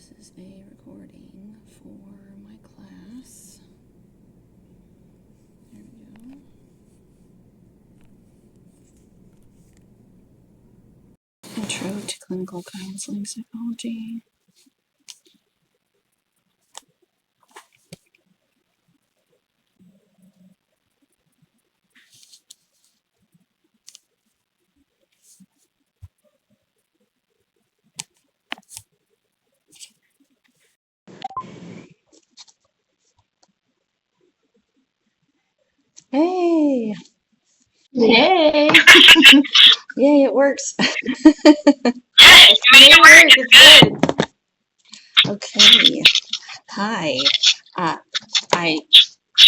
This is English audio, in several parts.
This is a recording for my class. There we go. Intro to Clinical Counseling Psychology. Hey! Yay! Yay, it works. Yes, make it work. It's good. Okay. Hi. I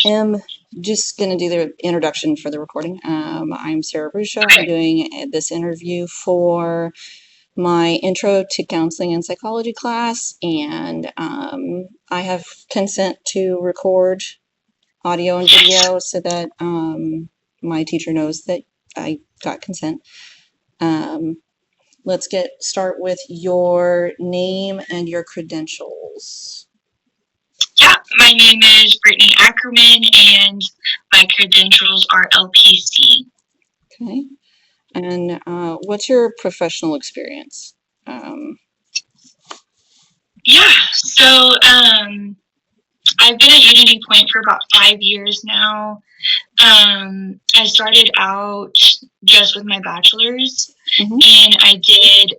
am just going to do the introduction for the recording. I'm Sarah and Brittany. I'm doing this interview for my Intro to Counseling and Psychology class, and I have consent to record audio and video so that my teacher knows that I got consent. Let's start with your name and your credentials. Yeah, my name is Brittany Ackerman, and my credentials are LPC. Okay. And what's your professional experience? Yeah, so I've been at Unity Point for about 5 years now. I started out just with my bachelor's, and I did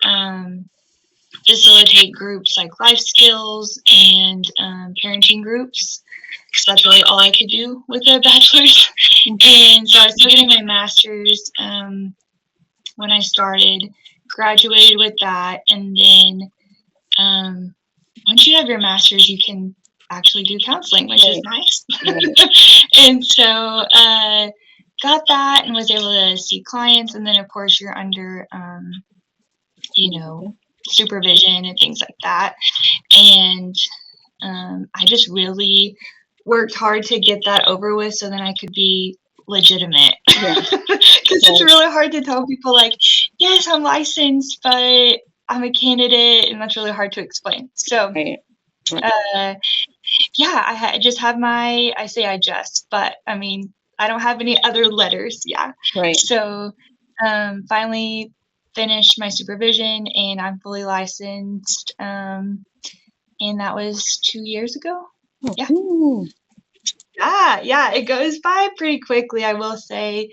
facilitate groups like life skills and parenting groups, because that's really all I could do with a bachelor's. And so I was still getting my master's when I started, graduated with that, and then once you have your master's, you can actually do counseling, which is nice. And so got that and was able to see clients, and then of course you're under supervision and things like that. And I just really worked hard to get that over with so then I could be legitimate. Because it's really hard to tell people, like, yes, I'm licensed, but I'm a candidate, and that's really hard to explain. So, yeah, I just have my, but I mean, I don't have any other letters. Yeah. Right. So, finally finished my supervision, and I'm fully licensed. And that was 2 years ago. Yeah. Ooh. Yeah, it goes by pretty quickly, I will say.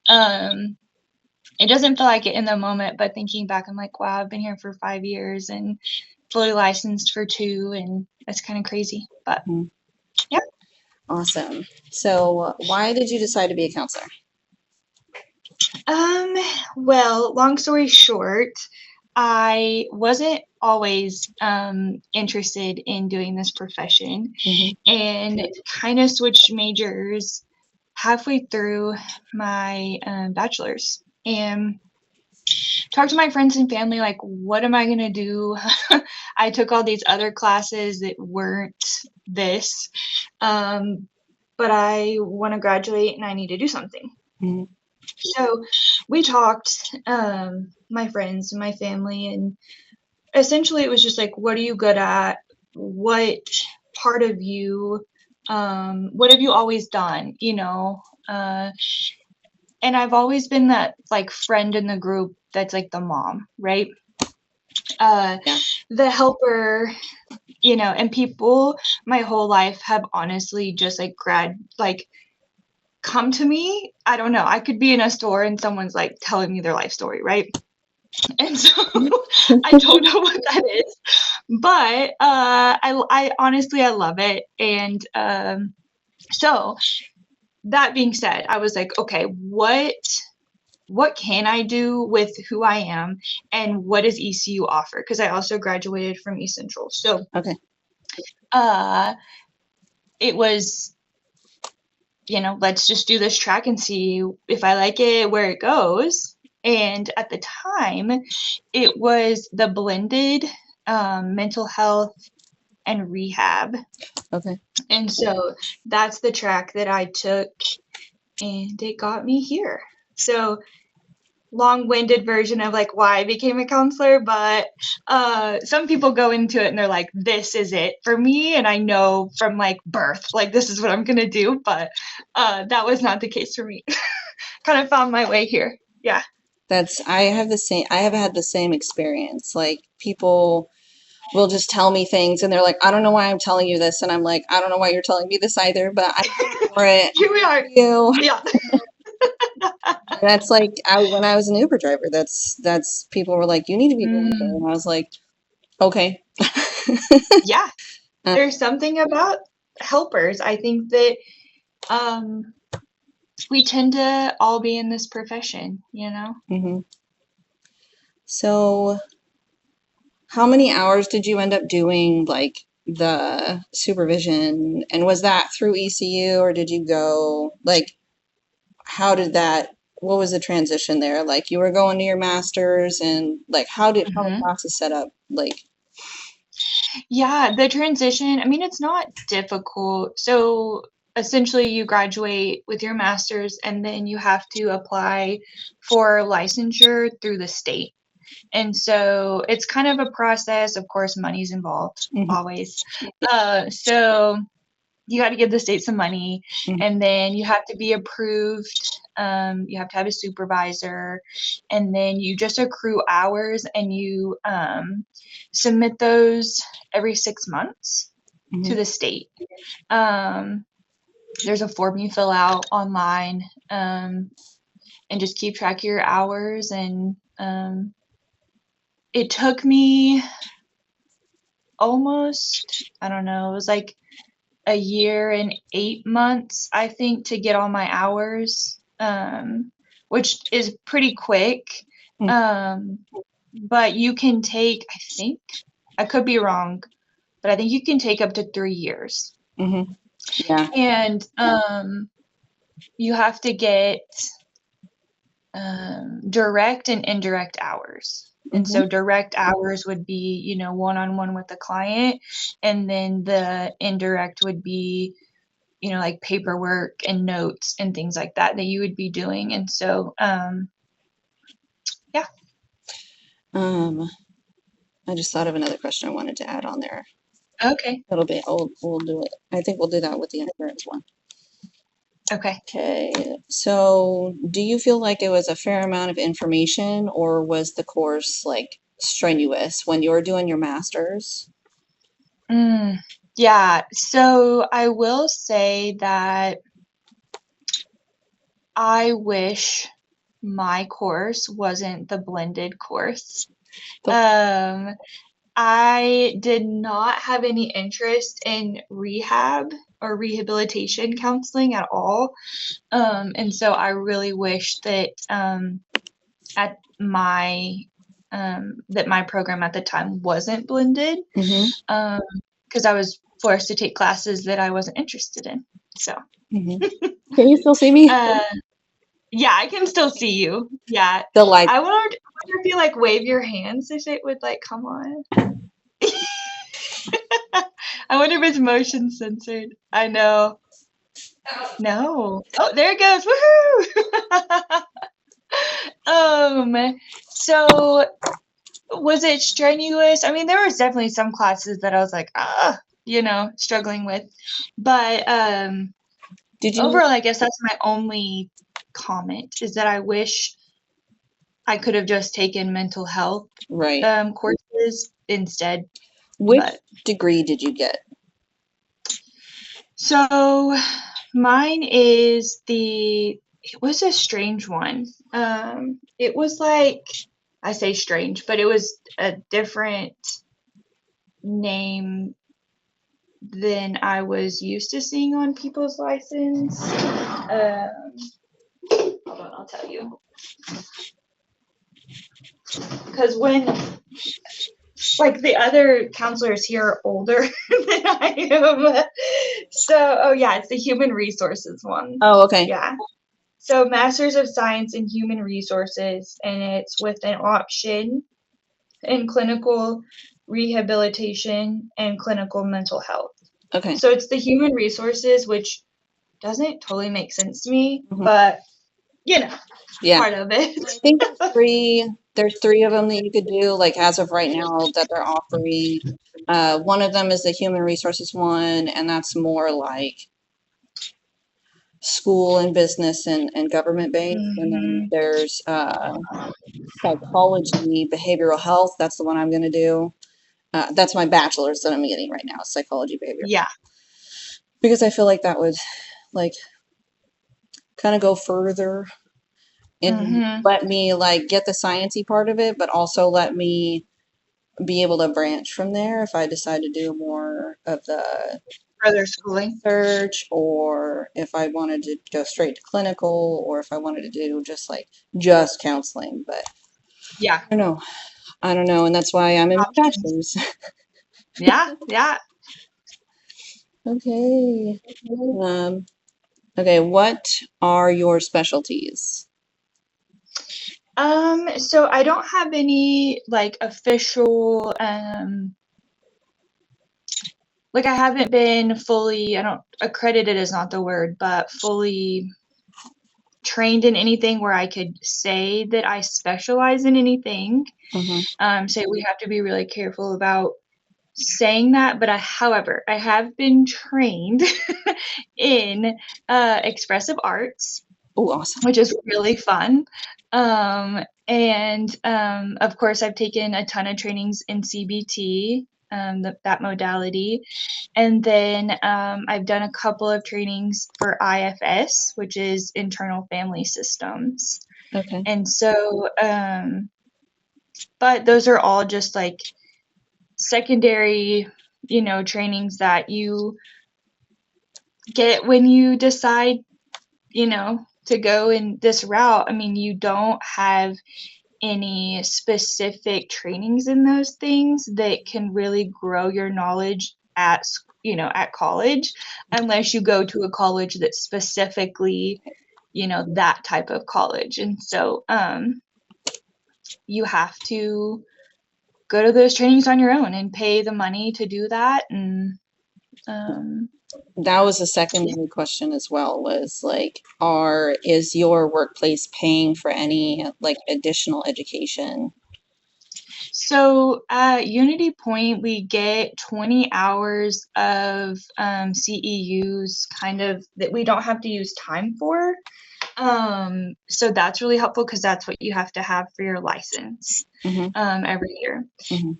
It doesn't feel like it in the moment, but thinking back, I'm like, wow, I've been here for 5 years and fully licensed for 2, and that's kind of crazy. But yeah. Awesome. So why did you decide to be a counselor? Well, long story short, I wasn't always interested in doing this profession, and kind of switched majors halfway through my bachelor's, and talked to my friends and family, like, what am I gonna do? I took all these other classes that weren't this, but I want to graduate and I need to do something. So we talked, my friends and my family, and essentially it was just like, what are you good at? What part of you, what have you always done, and I've always been that, like, friend in the group that's like the mom, right? The helper, and people my whole life have honestly just come to me. I don't know. I could be in a store and someone's like telling me their life story, right? And so I don't know what that is, but I honestly, I love it. And so that being said, I was like, okay, what can I do with who I am, and what does ECU offer? Because I also graduated from East Central. So it was, let's just do this track and see if I like it, where it goes. And at the time, it was the blended mental health and rehab. Okay. And so that's the track that I took, and it got me here. So long-winded version of like why I became a counselor, but some people go into it and they're like, this is it for me, and I know from like birth, like this is what I'm gonna do, but that was not the case for me. Kind of found my way here. Yeah. I have had the same experience. Like, people will just tell me things and they're like, I don't know why I'm telling you this, and I'm like, I don't know why you're telling me this either, but I'm here for it. Here we are. You. Yeah. And that's like, when I was an Uber driver, that's people were like, you need to be going there, and I was like, okay. Yeah. There's something about helpers. I think that we tend to all be in this profession, you know? Mm-hmm. So how many hours did you end up doing, like, the supervision? And was that through ECU, or did you go, like, what was the transition there? Like, you were going to your master's, and like, how the process set up? Like, yeah, the transition, I mean, it's not difficult. So essentially you graduate with your master's and then you have to apply for licensure through the state. And so it's kind of a process. Of course, money's involved, always. So you got to give the state some money, and then you have to be approved. You have to have a supervisor, and then you just accrue hours, and you submit those every 6 months to the state. There's a form you fill out online, and just keep track of your hours. And it took me almost, I don't know, it was like a year and 8 months, I think, to get all my hours, which is pretty quick. But you can take, I think, I could be wrong, but I think you can take up to 3 years. Yeah. And you have to get direct and indirect hours. And so direct hours would be, you know, one-on-one with the client, and then the indirect would be, you know, like paperwork and notes and things like that you would be doing. And so, yeah. I just thought of another question I wanted to add on there. Okay. A little bit. We'll do it. I think we'll do that with the insurance one. Okay. Okay. So, do you feel like it was a fair amount of information, or was the course like strenuous when you were doing your master's? Yeah. So I will say that I wish my course wasn't the blended course. I did not have any interest in rehab or rehabilitation counseling at all. And so I really wish that at my that my program at the time wasn't blended, because I was forced to take classes that I wasn't interested in. So Can you still see me? Yeah, I can still see you. Yeah. The light. I wonder if you like wave your hands if it would like come on. I wonder if it's motion censored. I know. No. Oh, there it goes. Woohoo! So was it strenuous? I mean, there was definitely some classes that I was like, you know, struggling with. But overall, I guess that's my only comment, is that I wish I could have just taken mental health courses instead. Which degree did you get? So mine is it was a strange one. It was like, I say strange, but it was a different name than I was used to seeing on people's license. Hold on, I'll tell you. Because when, like, the other counselors here are older than I am. So, it's the human resources one. Oh, okay. Yeah. So Masters of Science in Human Resources, and it's with an option in clinical rehabilitation and clinical mental health. Okay. So it's the human resources, which doesn't totally make sense to me, but Yeah. part of it. I think there's three of them that you could do, like as of right now that they're offering. One of them is the human resources one, and that's more like school and business and government based. And then there's psychology, behavioral health. That's the one I'm going to do. That's my bachelor's that I'm getting right now, psychology, behavior. Yeah. Because I feel like that would like kind of go further and let me like get the sciencey part of it, but also let me be able to branch from there if I decide to do more of the Further schooling. research, or if I wanted to go straight to clinical, or if I wanted to do just counseling. But Yeah. I don't know, and that's why I'm in my Options. bachelor's. Yeah. Yeah. Okay. Okay, what are your specialties? So I don't have any like official like I haven't been fully, I don't, accredited is not the word, but fully trained in anything where I could say that I specialize in anything. So we have to be really careful about saying that, but however, I have been trained in expressive arts. Oh, awesome. Which is really fun. And of course, I've taken a ton of trainings in CBT, that modality. And then I've done a couple of trainings for IFS, which is internal family systems. Okay. And so, but those are all just like secondary, trainings that you get when you decide, to go in this route. I mean, you don't have any specific trainings in those things that can really grow your knowledge at college, unless you go to a college that's specifically, that type of college. And so you have to go to those trainings on your own and pay the money to do that. And that was a secondary question as well, was like, is your workplace paying for any like additional education? So at Unity Point, we get 20 hours of CEUs kind of that we don't have to use time for. So that's really helpful because that's what you have to have for your license every year.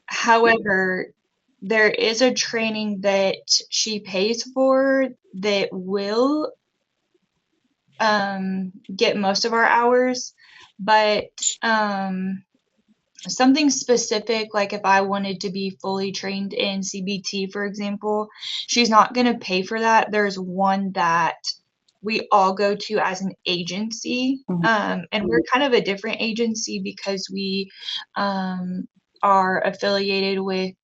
However, there is a training that she pays for that will get most of our hours, but something specific, like if I wanted to be fully trained in CBT, for example, she's not going to pay for that. There's one that we all go to as an agency, and we're kind of a different agency because we are affiliated with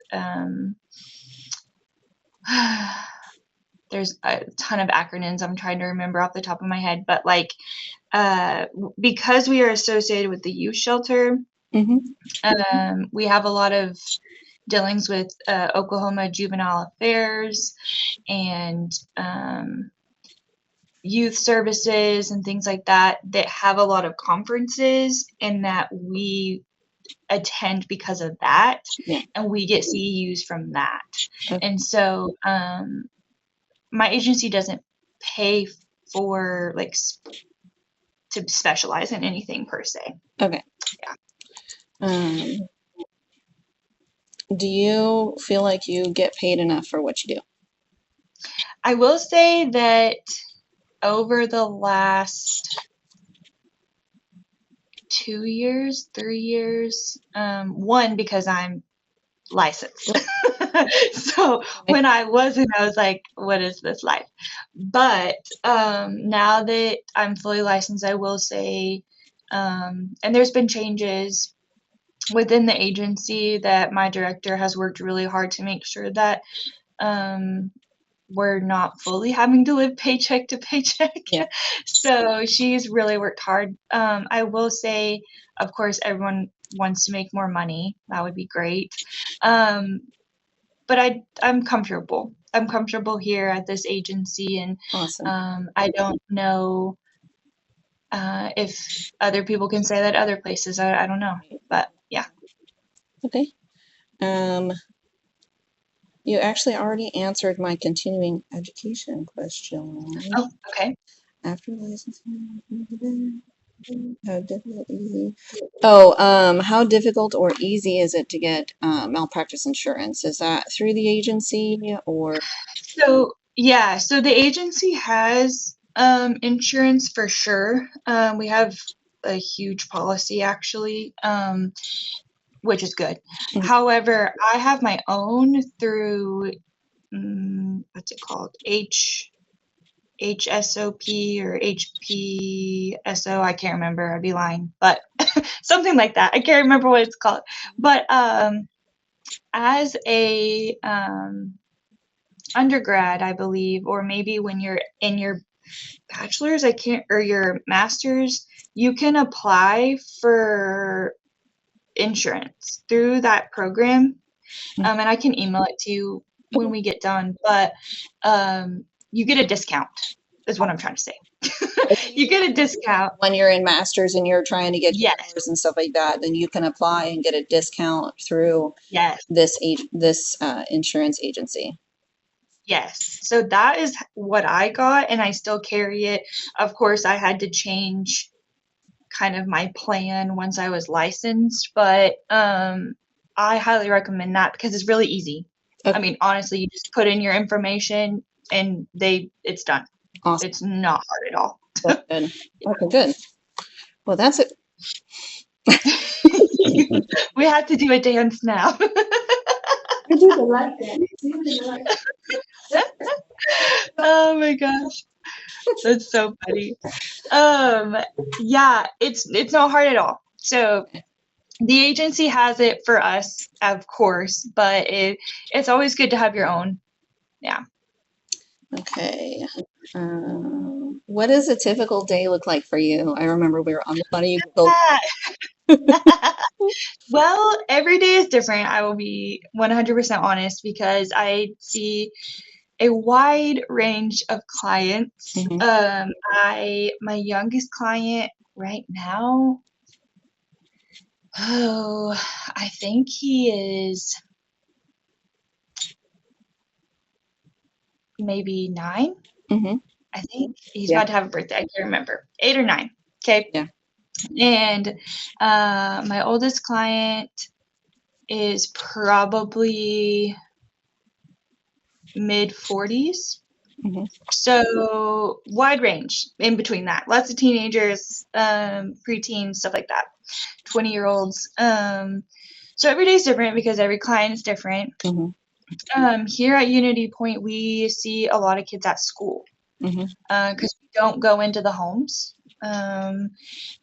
there's a ton of acronyms I'm trying to remember off the top of my head, but like because we are associated with the youth shelter, we have a lot of dealings with Oklahoma Juvenile Affairs and youth services and things like that have a lot of conferences and that we attend because of that. Yeah. And we get CEUs from that. Okay. And so my agency doesn't pay for like to specialize in anything per se. Okay. Yeah. Do you feel like you get paid enough for what you do? I will say that over the last 2 years, 3 years, one, because I'm licensed. So when I wasn't, I was like, what is this life? But now that I'm fully licensed, I will say, and there's been changes within the agency that my director has worked really hard to make sure that we're not fully having to live paycheck to paycheck. Yeah. So she's really worked hard. I will say, of course, everyone wants to make more money. That would be great. But I'm comfortable. I'm comfortable here at this agency, and awesome. I don't know if other people can say that other places, I don't know, but yeah. Okay. You actually already answered my continuing education question. Oh, okay. After licensing, how difficult, easy? Oh, how difficult or easy is it to get malpractice insurance? Is that through the agency or? So yeah, so the agency has insurance for sure. We have a huge policy actually, which is good. Mhm. However, I have my own through what's it called? HSOP or HPSO. I can't remember. I'd be lying, but something like that. I can't remember what it's called. But as a undergrad, I believe, or maybe when you're in your bachelor's, I can't, or your master's, you can apply for insurance through that program. And I can email it to you when we get done, but you get a discount, is what I'm trying to say. You get a discount. When you're in master's and you're trying to get your Yes, hours and stuff like that, then you can apply and get a discount through yes, this insurance agency. yes. So that is what I got, and I still carry it. Of course, I had to change kind of my plan once I was licensed, but I highly recommend that because it's really easy. Okay. I mean, honestly, you just put in your information and it's done. Awesome. It's not hard at all. That's good. Okay, good. Well, that's it. We have to do a dance now. I do like that. Oh my gosh. That's so funny. Yeah, it's not hard at all. So the agency has it for us, of course, but it's always good to have your own. Yeah. Okay. What does a typical day look like for you? I remember we were on the funny. Well, every day is different. I will be 100% honest because I see a wide range of clients. Mhm. My youngest client right now, oh, I think he is maybe 9. Mhm. I think he's Yeah. about to have a birthday. I can't remember. 8 or 9. Okay. Yeah. And my oldest client is probably mid 40s. Mhm. So wide range in between that. Lots of teenagers, preteens, stuff like that. 20-year-olds. So every day is different because every client is different. Mhm. Here at Unity Point, we see a lot of kids at school Mhm. because we don't go into the homes,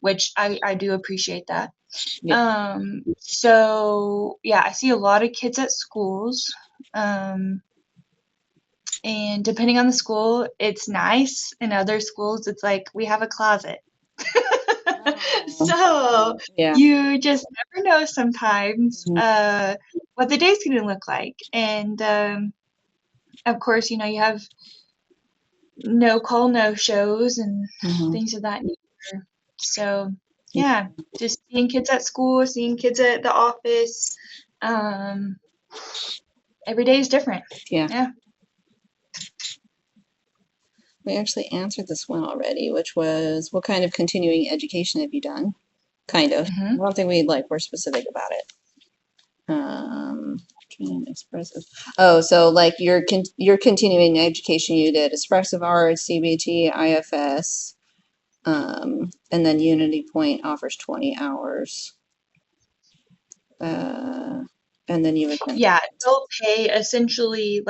which I do appreciate that. Yeah. So yeah, I see a lot of kids at schools. And depending on the school, it's nice. In other schools, it's like we have a closet. So Yeah. you just never know sometimes Mhm. what the day's going to look like. And of course, you have no call, no shows and Mhm. things of that nature. So yeah, just seeing kids at school, seeing kids at the office. Every day is different. Yeah. Yeah. We actually answered this one already, which was what kind of continuing education have you done? Kind of. I don't think we were specific about it. Expressive. Oh, so your continuing education you did expressive arts, CBT, IFS, and then Unity Point offers 20 hours. And then you would. Yeah, they'll pay essentially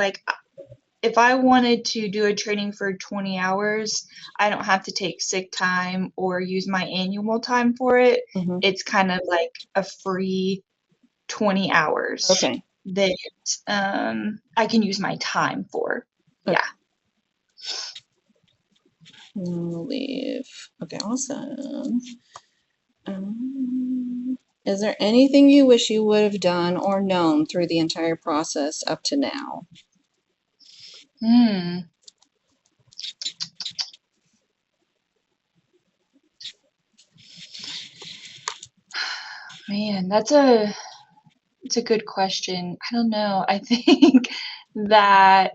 if I wanted to do a training for 20 hours, I don't have to take sick time or use my annual time for it. Mhm. It's kind of like a free 20 hours Okay. that I can use my time for. Yeah. Leave. Okay, awesome. Is there anything you wish you would have done or known through the entire process up to now? Man, it's a good question. I don't know. I think that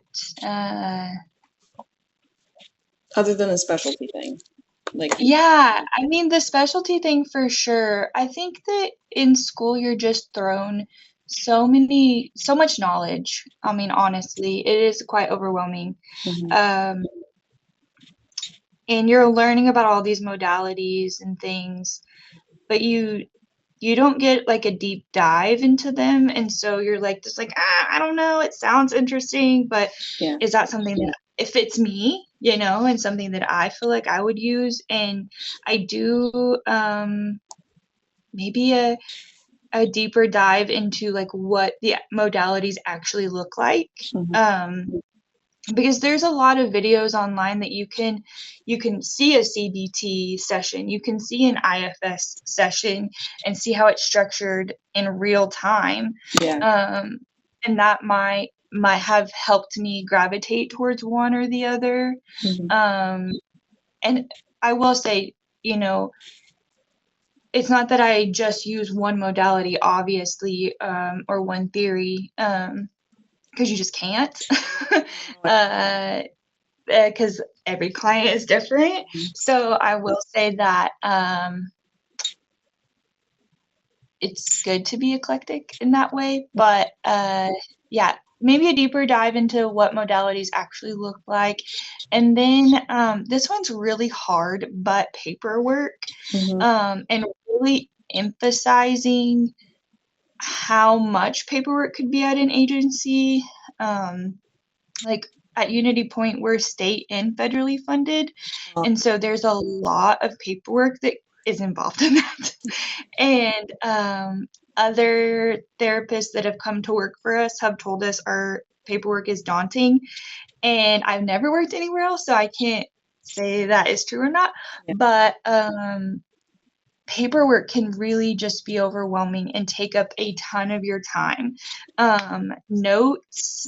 Other than a specialty thing, like yeah, I mean the specialty thing for sure. I think that in school you're just thrown so much knowledge. I mean, honestly, it is quite overwhelming. mhm, Um, and you're learning about all these modalities and things, but you don't get like a deep dive into them, and so you're like just like, I don't know, it sounds interesting, but yeah, is that something that it fits me, you know, and something that I feel like I would use? And I do maybe a deeper dive into like what the modalities actually look like. mhm, Because there's a lot of videos online that you can see a CBT session, you can see an IFS session and see how it's structured in real time. yeah, Um, and that might have helped me gravitate towards one or the other. mhm, Um, and I will say, you know, it's not that I just use one modality, obviously, or one theory, because you just can't. uh, because every client is different. So I will say that it's good to be eclectic in that way. But yeah, maybe a deeper dive into what modalities actually look like. And then this one's really hard, but paperwork, mhm, and really emphasizing how much paperwork could be at an agency. Like at Unity Point, we're state and federally funded, and so there's a lot of paperwork that is involved in that. And other therapists that have come to work for us have told us our paperwork is daunting, and I've never worked anywhere else, so I can't say that is true or not. yeah, But paperwork can really just be overwhelming and take up a ton of your time. Notes,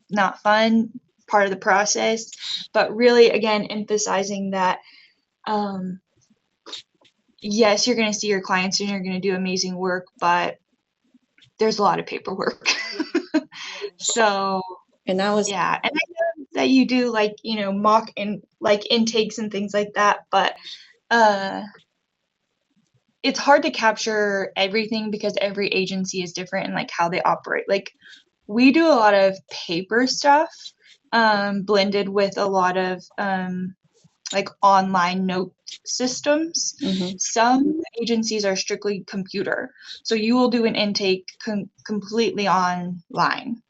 not fun, part of the process, but really, again, emphasizing that yes, you're going to see your clients and you're going to do amazing work, but there's a lot of paperwork. So and that was yeah, and I know that you do like, you know, mock and like intakes and things like that, but uh it's hard to capture everything because every agency is different and like how they operate. Like we do a lot of paper stuff, blended with a lot of like online note systems. mhm, Some agencies are strictly computer, so you will do an intake completely online.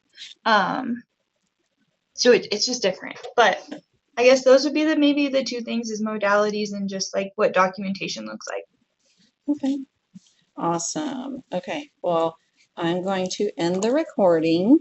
So it's just different. But I guess those would be maybe the two things is modalities and just like what documentation looks like. okay, awesome. Okay, well, I'm going to end the recording.